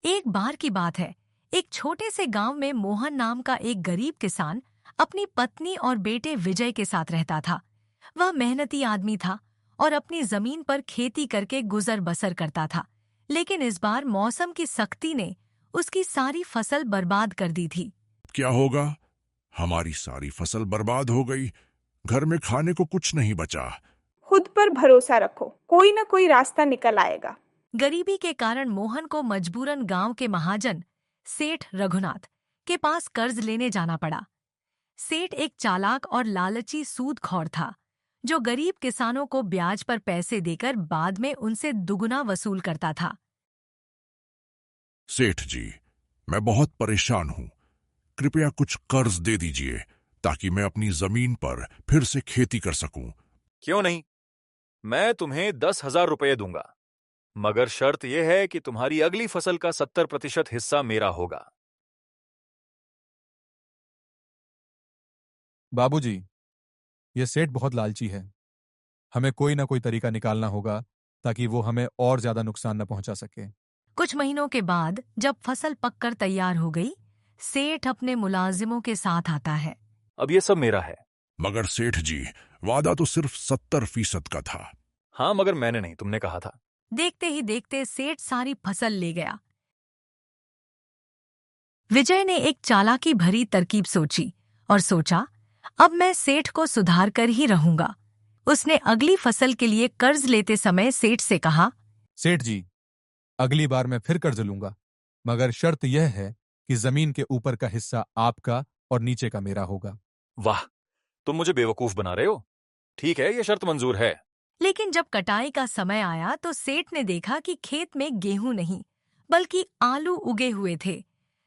एक बार की बात है। एक छोटे से गांव में मोहन नाम का एक गरीब किसान अपनी पत्नी और बेटे विजय के साथ रहता था। वह मेहनती आदमी था और अपनी जमीन पर खेती करके गुजर बसर करता था। लेकिन इस बार मौसम की सख्ती ने उसकी सारी फसल बर्बाद कर दी थी। क्या होगा? हमारी सारी फसल बर्बाद हो गई। घर में खाने को कुछ नहीं बचा। खुद पर भरोसा रखो, कोई ना कोई रास्ता निकल आएगा। गरीबी के कारण मोहन को मजबूरन गांव के महाजन सेठ रघुनाथ के पास कर्ज लेने जाना पड़ा। सेठ एक चालाक और लालची सूदखोर था, जो गरीब किसानों को ब्याज पर पैसे देकर बाद में उनसे दुगुना वसूल करता था। सेठ जी, मैं बहुत परेशान हूँ। कृपया कुछ कर्ज दे दीजिए ताकि मैं अपनी जमीन पर फिर से खेती कर सकूं। क्यों नहीं, मैं तुम्हें 10,000 रुपये दूंगा, मगर शर्त यह है कि तुम्हारी अगली फसल का 70% हिस्सा मेरा होगा। बाबूजी, ये सेठ बहुत लालची है। हमें कोई ना कोई तरीका निकालना होगा ताकि वो हमें और ज्यादा नुकसान न पहुंचा सके। कुछ महीनों के बाद जब फसल पककर तैयार हो गई, सेठ अपने मुलाजिमों के साथ आता है। अब ये सब मेरा है। मगर सेठ जी, वादा तो सिर्फ 70% का था। हाँ, मगर मैंने नहीं, तुमने कहा था। देखते ही देखते सेठ सारी फसल ले गया। विजय ने एक चालाकी भरी तरकीब सोची और सोचा, अब मैं सेठ को सुधार कर ही रहूंगा। उसने अगली फसल के लिए कर्ज लेते समय सेठ से कहा, सेठ जी, अगली बार मैं फिर कर्ज लूंगा, मगर शर्त यह है कि जमीन के ऊपर का हिस्सा आपका और नीचे का मेरा होगा। वाह, तुम मुझे बेवकूफ बना रहे हो। ठीक है, ये शर्त मंजूर है। लेकिन जब कटाई का समय आया तो सेठ ने देखा कि खेत में गेहूं नहीं बल्कि आलू उगे हुए थे।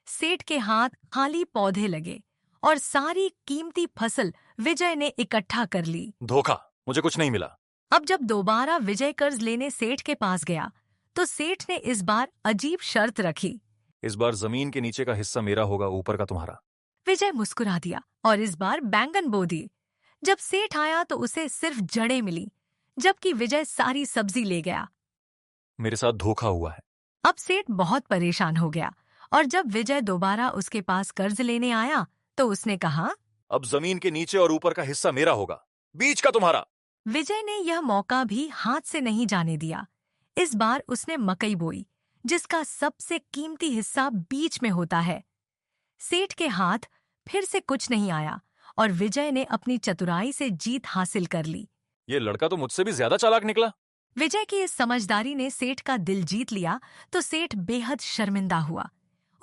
सेठ के हाथ खाली पौधे लगे और सारी कीमती फसल विजय ने इकट्ठा कर ली। धोखा, मुझे कुछ नहीं मिला। अब जब दोबारा विजय कर्ज लेने सेठ के पास गया तो सेठ ने इस बार अजीब शर्त रखी। इस बार जमीन के नीचे का हिस्सा मेरा होगा, ऊपर का तुम्हारा। विजय मुस्कुरा दिया और इस बार बैंगन बो दी। जब सेठ आया तो उसे सिर्फ जड़ें मिली, जबकि विजय सारी सब्जी ले गया। मेरे साथ धोखा हुआ है। अब सेठ बहुत परेशान हो गया और जब विजय दोबारा उसके पास कर्ज लेने आया तो उसने कहा, अब जमीन के नीचे और ऊपर का हिस्सा मेरा होगा, बीच का तुम्हारा। विजय ने यह मौका भी हाथ से नहीं जाने दिया। इस बार उसने मकई बोई, जिसका सबसे कीमती हिस्सा बीच में होता है। सेठ के हाथ फिर से कुछ नहीं आया और विजय ने अपनी चतुराई से जीत हासिल कर ली। ये लड़का तो मुझसे भी ज्यादा चालाक निकला। विजय की इस समझदारी ने सेठ का दिल जीत लिया तो सेठ बेहद शर्मिंदा हुआ।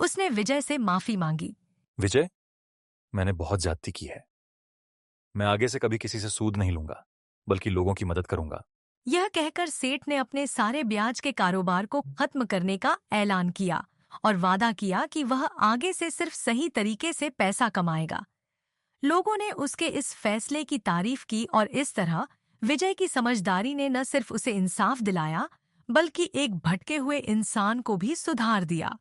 उसने विजय से माफी मांगी। विजय, मैंने बहुत ज्यादती की है। मैं आगे से कभी किसी से सूद नहीं लूंगा, बल्कि लोगों की मदद करूंगा। यह कहकर सेठ ने अपने सारे ब्याज के कारोबार को खत्म करने का ऐलान किया और वादा किया कि वह आगे से सिर्फ सही तरीके से पैसा कमाएगा। लोगों ने उसके इस फैसले की तारीफ की और इस तरह विजय की समझदारी ने न सिर्फ उसे इंसाफ दिलाया, बल्कि एक भटके हुए इंसान को भी सुधार दिया।